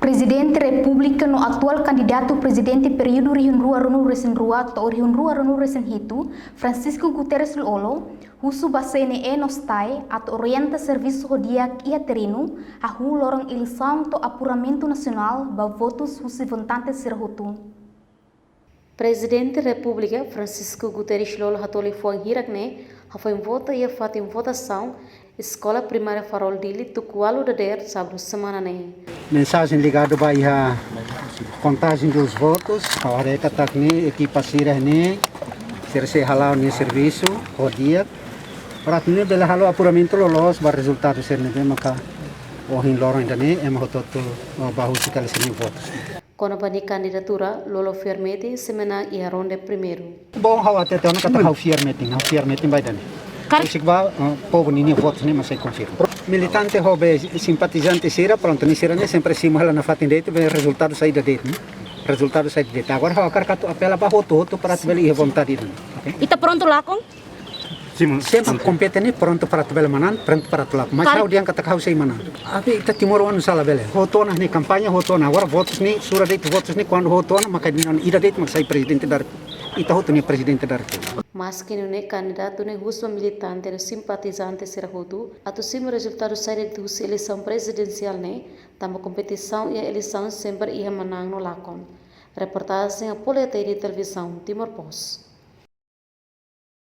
Presidente República no atual candidato presidente período Rihunrua Ronu Resenrua atau Rihunrua Ronu Resenhitu, Francisco Guterres Lolo, husu basene nostai atau orienta serviço rodia ia terino, ahu lorong eleição to apuramento nacional ba votos husi vontante serhutu. Presidente República Francisco Guterres Lolo hatoli foi hirakne, foi vota ia fatim votação Escola Primária Farol Dili Tukualu Dader sábado semana ne. Mensagem ligada à contagem dos votos, a hora que está aqui, equipa sirah ni, ser halal ni serviço, rodia. Para ini bela halal apuramento lolos, bar resultado ser ni maka ohin lorong indane, hototo bahu sekali sini votos. Quando bani candidatura Lolo Firmete semana ia ronde primeiro. Bom hawa até não kata hau Firmete vai dane. Sikba povo ni votos ni masai confirma. Militante hobe simpatizante sira pronto ni sira ne sempre simhala na fatin date be resultado saída date. Resultado saída date. Agora hawa karkatu apela ba hoto para tebeli vontade dane. Ita pronto lá com? Sempre competente pronto para tebel manan, pronto para tulap. Mas hau diang kata hau sei manan. Abi ita timor wan sala bele. Hoto na ni kampanye hoto na agora votos ni sura date votos ni quando hoto na maka ni ida date maksai presidente dar ita hoto ni presidente dar. Mas que não é candidato nem russo militante nem simpatizante será rodo, ato sim o resultado sai da eleição presidencial né, tamo competição e a eleição sempre ia manang no lacon. Reportagem a Política de Televisão Timor Post.